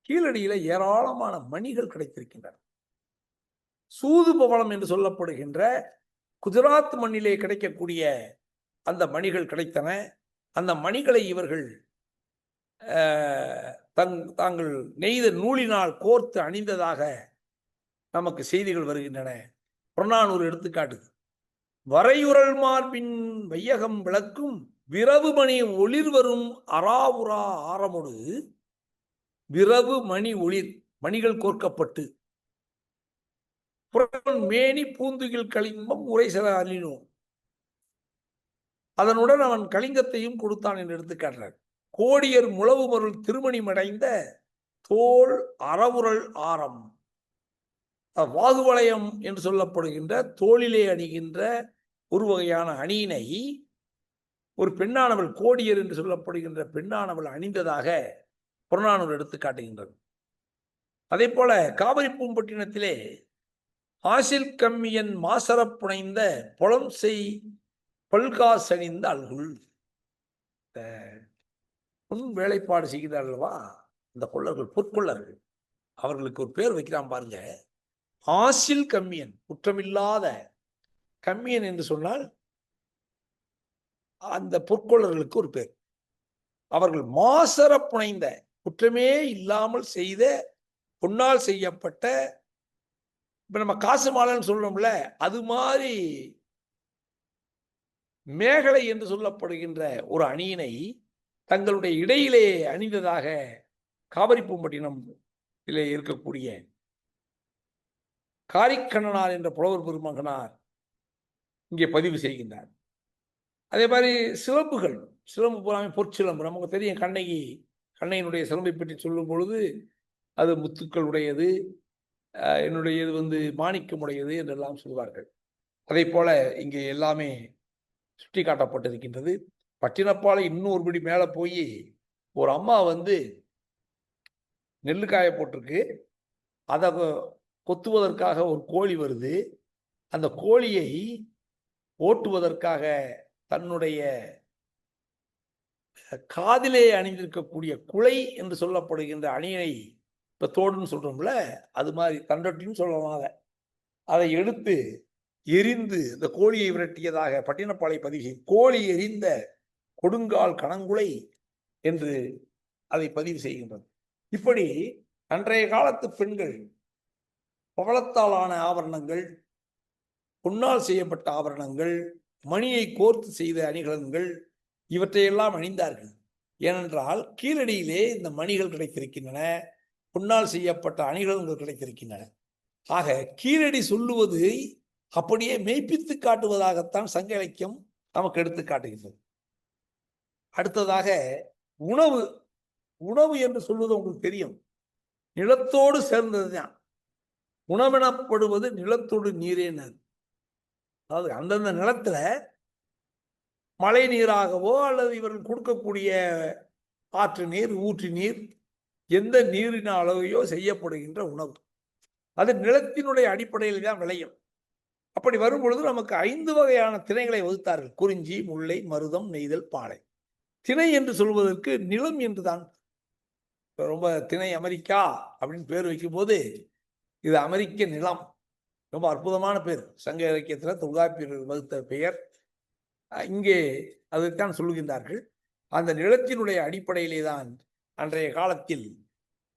கீழடியில ஏராளமான மணிகள் கிடைத்திருக்கின்றன. சூது பவளம் என்று சொல்லப்படுகின்ற குஜராத் மண்ணிலே கிடைக்கக்கூடிய அந்த மணிகள் கிடைத்தன. அந்த மணிகளை இவர்கள் தாங்கள் நெய்த நூலினால் கோர்த்து அணிந்ததாக நமக்கு செய்திகள் வருகின்றன. புறநானூறு எடுத்துக்காட்டு, வரையுறல் மார்பின் வையகம் விளக்கும் விரவு மணி ஒளிர் வரும் அராவுரா ஆரமுடு, விரவு மணி ஒளிர், மணிகள் கோர்க்கப்பட்டு, புறன் மேனி பூந்துகில் களிம்பம் உரை சில அணினோம், அதனுடன் அவன் கலிங்கத்தையும் கொடுத்தான் என்று எடுத்துக்காட்டுறார். கோடியர் முழவு பொருள் திருமணி மடைந்த தோல் அறவுரல் ஆரம், வாகுவலயம் என்று சொல்லப்படுகின்ற தோளிலே அணிகின்ற ஒரு வகையான அணியினை ஒரு பெண்ணானவள், கோடியர் என்று சொல்லப்படுகின்ற பெண்ணானவள் அணிந்ததாக புறநானூறு எடுத்து காட்டுகின்றது. அதே போல காவிரி பூம்பட்டினத்திலே ஆசில் கம்மியன் மாசரப் புனைந்த புலம் செய் பல்காசணிந்த அல்குள், பொன் வேலைப்பாடு செய்கிறார்கள்வா இந்த கொள்ளர்கள், பொற்கொள்ளர்கள், அவர்களுக்கு ஒரு பேர் வைக்கிறான் பாருங்க, ஆசில் கம்மியன், குற்றமில்லாத. கம்மியன் என்று சொன்னால் அந்த பொற்கொள்ளர்களுக்கு ஒரு பேர். அவர்கள் மாசர புனைந்த, குற்றமே இல்லாமல் செய்த பொன்னால் செய்யப்பட்ட, இப்ப நம்ம காசு மாலைன்னு சொல்றோம்ல, அது மாதிரி மேகலை என்று சொல்லப்படுகின்ற ஒரு அணியினை தங்களுடைய இடையிலே அணிந்ததாக காவிரி பூம்பட்டினம் இருக்கக்கூடிய காரிக்கண்ணனார் என்ற புலவர் பெருமகனார் இங்கே பதிவு செய்கின்றார். அதே மாதிரி சிலம்புகள், சிலம்பு பூராமே பொற்சிலம்பு. நமக்கு தெரியும், கண்ணையினுடைய சிலம்பை பற்றி சொல்லும் பொழுது அது முத்துக்கள் உடையது, என்னுடையது மாணிக்கமுடையது என்றெல்லாம் சொல்வார்கள். அதே போல இங்கே எல்லாமே சுட்டி காட்டப்பட்டிருக்கின்றது. பட்டினப்பாலை இன்னொரு படி மேலே போய் ஒரு அம்மா நெல்லுக்காய போட்டிருக்கு, அதை கொத்துவதற்காக ஒரு கோழி வருது. அந்த கோழியை ஓட்டுவதற்காக தன்னுடைய காதிலே அணிந்திருக்கக்கூடிய குலை என்று சொல்லப்படுகின்ற அணியை, இப்போ தோடுன்னு சொல்றோம்ல, அது மாதிரி தண்டட்டின்னு சொல்லலாம், அதை எடுத்து எரிந்து இந்த கோழியை விரட்டியதாக பட்டினப்பாலை பதிவு செய்யும். கோழி எரிந்த கொடுங்கால் கணங்குலை என்று அதை பதிவு செய்கின்றது. இப்படி அன்றைய காலத்து பெண்கள் பவளத்தாலான ஆபரணங்கள், பொன்னால் செய்யப்பட்ட ஆபரணங்கள், மணியை கோர்த்து செய்த அணிகலன்கள், இவற்றையெல்லாம் அணிந்தார்கள். ஏனென்றால் கீழடியிலே இந்த மணிகள் கிடைத்திருக்கின்றன, பொன்னால் செய்யப்பட்ட அணிகலன்கள் கிடைத்திருக்கின்றன. ஆக கீழடி சொல்லுவது அப்படியே மெய்ப்பித்து காட்டுவதாகத்தான் சங்க இலக்கியம் நமக்கு எடுத்து காட்டுகின்றது. அடுத்ததாக உணவு. உணவு என்று சொல்வது உங்களுக்கு தெரியும், நிலத்தோடு சேர்ந்ததுதான். உணவெனப்படுவது நிலத்தோடு நீரேனர். அதாவது அந்தந்த நிலத்துல மழை நீராகவோ அல்லது இவர்கள் கொடுக்கக்கூடிய ஆற்று நீர், ஊற்று நீர், எந்த நீரின் அளவையோ செய்யப்படுகின்ற உணவு, அது நிலத்தினுடைய அடிப்படையில் தான் விளையும். அப்படி வரும் பொழுது நமக்கு 5 வகையான திணைகளை வகுத்தார்கள்: குறிஞ்சி, முல்லை, மருதம், நெய்தல், பாலை. திணை என்று சொல்வதற்கு நிலம் என்றுதான். ரொம்ப திணை அமெரிக்கா அப்படின்னு பேர் வைக்கும் போது இது அமெரிக்க நிலம், ரொம்ப அற்புதமான பேர். சங்க இலக்கியத்தில் தொல்காப்பியர்கள் வகுத்த பெயர். இங்கே அதைத்தான் சொல்லுகின்றார்கள். அந்த நிலத்தினுடைய அடிப்படையிலே தான் அன்றைய காலத்தில்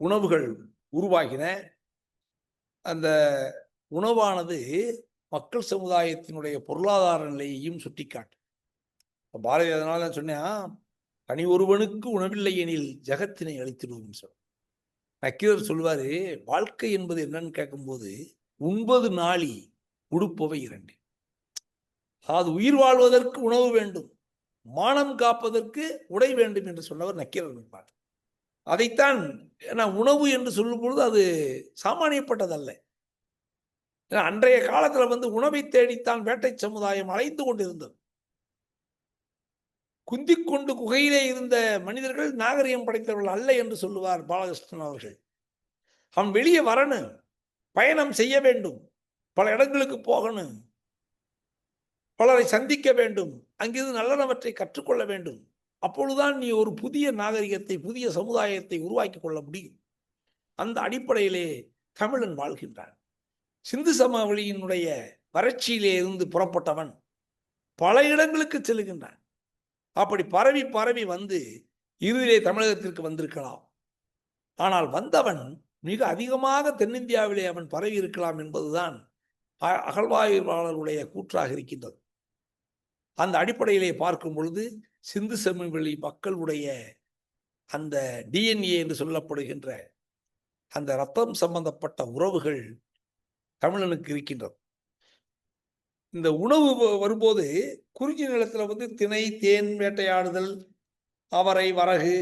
உணவுகள் உருவாகின. அந்த உணவானது மக்கள் சமுதாயத்தினுடைய பொருளாதார நிலையையும் சுட்டிக்காட்டு. பாரதி அதனால சொன்னேன், தனி ஒருவனுக்கு உணவில்லை எனில் ஜகத்தினை அழித்திடுவோம் சொல். நக்கீரர் சொல்வாரு, வாழ்க்கை என்பது என்னன்னு கேட்கும்போது, உண்பது நாளி உடுப்பவை 2. அதாவது உயிர் வாழ்வதற்கு உணவு வேண்டும், மானம் காப்பதற்கு உடை வேண்டும் என்று சொன்னவர் நக்கீரர் என்பார். அதைத்தான் உணவு என்று சொல்லும் பொழுது அது சாமானியப்பட்டதல்ல. அன்றைய காலத்துல உணவை தேடித்தான் வேட்டை சமுதாயம் அலைந்து கொண்டிருந்தது. குந்திக்கொண்டு குகையிலே இருந்த மனிதர்கள் நாகரிகம் படைத்தவர்கள் அல்ல என்று சொல்லுவார் பாலகிருஷ்ணன் அவர்கள். அவன் வெளியே வரணும், பயணம் செய்ய வேண்டும், பல இடங்களுக்கு போகணும், பலரை சந்திக்க வேண்டும், அங்கிருந்து நல்லனவற்றை கற்றுக்கொள்ள வேண்டும். அப்பொழுதுதான் நீ ஒரு புதிய நாகரிகத்தை, புதிய சமுதாயத்தை உருவாக்கி கொள்ள முடியும். அந்த அடிப்படையிலே தமிழன் வாழ்கின்றான். சிந்து சமவெளியினுடைய வறட்சியிலே இருந்து புறப்பட்டவன் பல இடங்களுக்கு செல்கின்றான். அப்படி பரவி பரவி வந்து இறுதியிலே தமிழகத்திற்கு வந்திருக்கலாம். ஆனால் வந்தவன் மிக அதிகமாக தென்னிந்தியாவிலே அவன் பரவி இருக்கலாம் என்பதுதான் அகழ்வாய்வாளருடைய கூற்றாக இருக்கின்றது. அந்த அடிப்படையிலே பார்க்கும் பொழுது சிந்து சமவெளி மக்களுடைய அந்த டிஎன்ஏ என்று சொல்லப்படுகின்ற அந்த ரத்தம் சம்பந்தப்பட்ட உறவுகள் தமிழனுக்கு இருக்கின்றது. இந்த உணவு வரும்போது குறிஞ்சி நிலத்தில் வந்து திணை, தேன் வேட்டையாடுதல், அவரை, வரகு,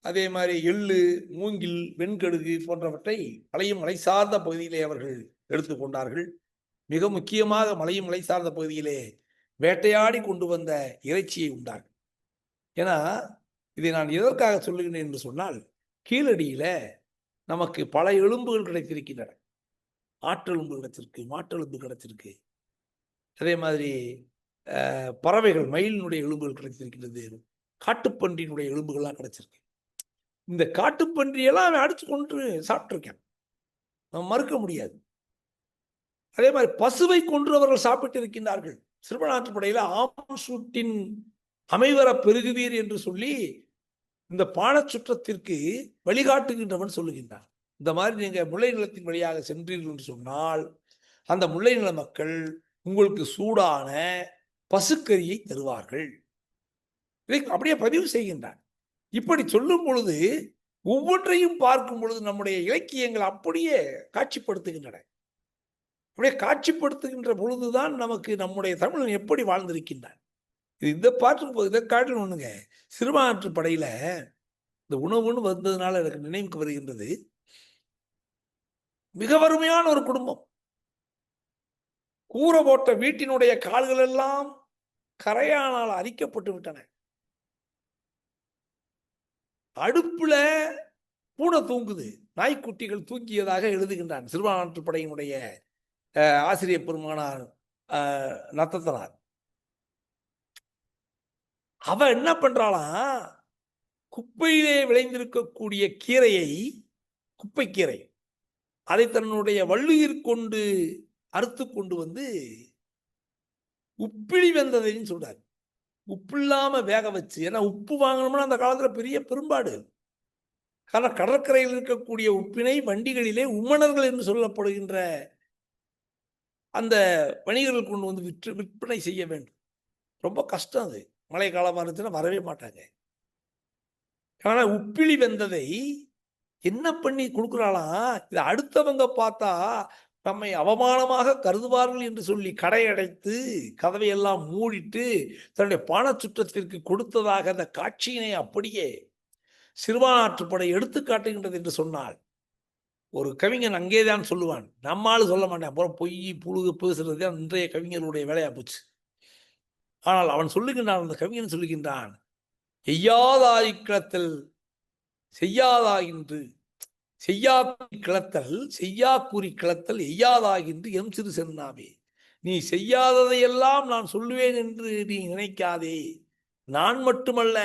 அதே மாதிரி எள்ளு, மூங்கில், வெண்கடுகு போன்றவற்றை மலையும் மலை சார்ந்த பகுதியிலே அவர்கள் எடுத்துக்கொண்டார்கள். மிக முக்கியமாக மலையும் மலை சார்ந்த பகுதியிலே வேட்டையாடி கொண்டு வந்த இறைச்சியை உண்டார்கள். ஏன்னா இதை நான் எதற்காக சொல்லுகிறேன் என்று சொன்னால், கீழடியில நமக்கு பல எலும்புகள் கிடைத்திருக்கின்றன. ஆற்றெலும்பு கிடைச்சிருக்கு, மாற்றெலும்பு கிடைச்சிருக்கு. அதே மாதிரி பறவைகள், மயிலினுடைய எலும்புகள் கிடைத்திருக்கிறது, காட்டுப்பன்றியினுடைய எலும்புகள்லாம் கிடைச்சிருக்கு. இந்த காட்டுப்பன்றியெல்லாம் அவன் அடிச்சு கொண்டு சாப்பிட்டிருக்கான், நம்ம மறுக்க முடியாது. அதே மாதிரி பசுவை கொன்று அவர்கள் சாப்பிட்டு இருக்கின்றார்கள். சிறுவனாற்றுப்படையில் ஆம் சூட்டின் அமைவர பெருகுவீர் என்று சொல்லி இந்த பானச்சுற்றத்திற்கு வழிகாட்டுகின்றவன் சொல்லுகின்றான். இந்த மாதிரி நீங்க முல்லை நிலத்தின் வழியாக சென்றீர்கள் என்று சொன்னால் அந்த முல்லை நில மக்கள் உங்களுக்கு சூடான பசுக்கரியை தருவார்கள். இதை அப்படியே பதிவு செய்கின்றான். இப்படி சொல்லும் பொழுது ஒவ்வொன்றையும் பார்க்கும் பொழுது நம்முடைய இலக்கியங்கள் அப்படியே காட்சிப்படுத்துகின்றன. அப்படியே காட்சிப்படுத்துகின்ற பொழுதுதான் நமக்கு நம்முடைய தமிழன் எப்படி வாழ்ந்திருக்கின்றான். இந்த பாட்டு இதை காட்டில் ஒண்ணுங்க, சிறுமாற்றுப்படையில இந்த உணவுன்னு வந்ததுனால எனக்கு நினைவுக்கு வருகின்றது. மிக வறுமையான ஒரு குடும்பம். கூரை போட்ட வீட்டினுடைய கால்கள் எல்லாம் கரையானால் அரிக்கப்பட்டு விட்டன. அடுப்புல பூனை தூங்குது, நாய்க்குட்டிகள் தூங்கியதாக எழுதுகின்றான் சிறுபான்மைப்படையினுடைய ஆசிரியர் பெருமானார் நத்தத்தனார். அவ என்ன பண்றாளாம், குப்பையிலே விளைந்திருக்கக்கூடிய கீரையை, குப்பைக்கீரை, அதை தன்னுடைய வள்ளுயிர் கொண்டு அறுத்து கொண்டு வந்து உப்பிழி வெந்ததைன்னு சொல்றாரு. உப்பு இல்லாம வேக வச்சு, ஏன்னா உப்பு வாங்கணும்னா அந்த காலத்துல பெரிய பெரும்பாடு. காரணம் கடற்கரையில் இருக்கக்கூடிய உப்பினை வண்டிகளிலே உமணர்கள் என்று சொல்லப்படுகின்ற அந்த வணிகர்கள் கொண்டு வந்து விற்பனை செய்ய வேண்டும். ரொம்ப கஷ்டம் அது. மழை காலமாக இருந்துச்சுன்னா வரவே மாட்டாங்க. ஆனால் உப்பிழி வெந்ததை என்ன பண்ணி கொடுக்குறாளாம், இதை அடுத்தவங்க பார்த்தா நம்மை அவமானமாக கருதுவார்கள் என்று சொல்லி கடையடைத்து கதவையெல்லாம் மூடிட்டு தன்னுடைய பானச்சுற்றத்திற்கு கொடுத்ததாக அந்த காட்சியினை அப்படியே சிறுபான்மைப்படை எடுத்து காட்டுகின்றது என்று சொன்னால், ஒரு கவிஞன் அங்கேதான் சொல்லுவான், நம்மால் சொல்ல மாட்டேன், அப்புறம் பொய் புழுகு பேசுறது இன்றைய கவிஞர்களுடைய வேலையா போச்சு. ஆனால் அவன் சொல்லுகின்றான், அந்த கவிஞன் சொல்லுகின்றான், எய்யாதாரி கிளத்தல் செய்யாதாகின்று, செய்யா கிளத்தல் செய்யா கூறி கிளத்தல் எய்யாதாகின்று எம் சிறு சென்னாவே. நீ செய்யாததையெல்லாம் நான் சொல்லுவேன் என்று நீ நினைக்காதே. நான் மட்டுமல்ல,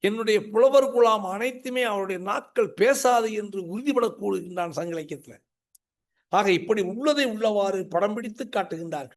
என்னுடைய புலவர் குலாம் அனைத்துமே அவருடைய நாட்கள் பேசாது என்று உறுதிபட கூறுகின்றான் சங்க இலக்கியத்தில். ஆக இப்படி உள்ளதை உள்ளவாறு படம் பிடித்து காட்டுகின்றார்கள்.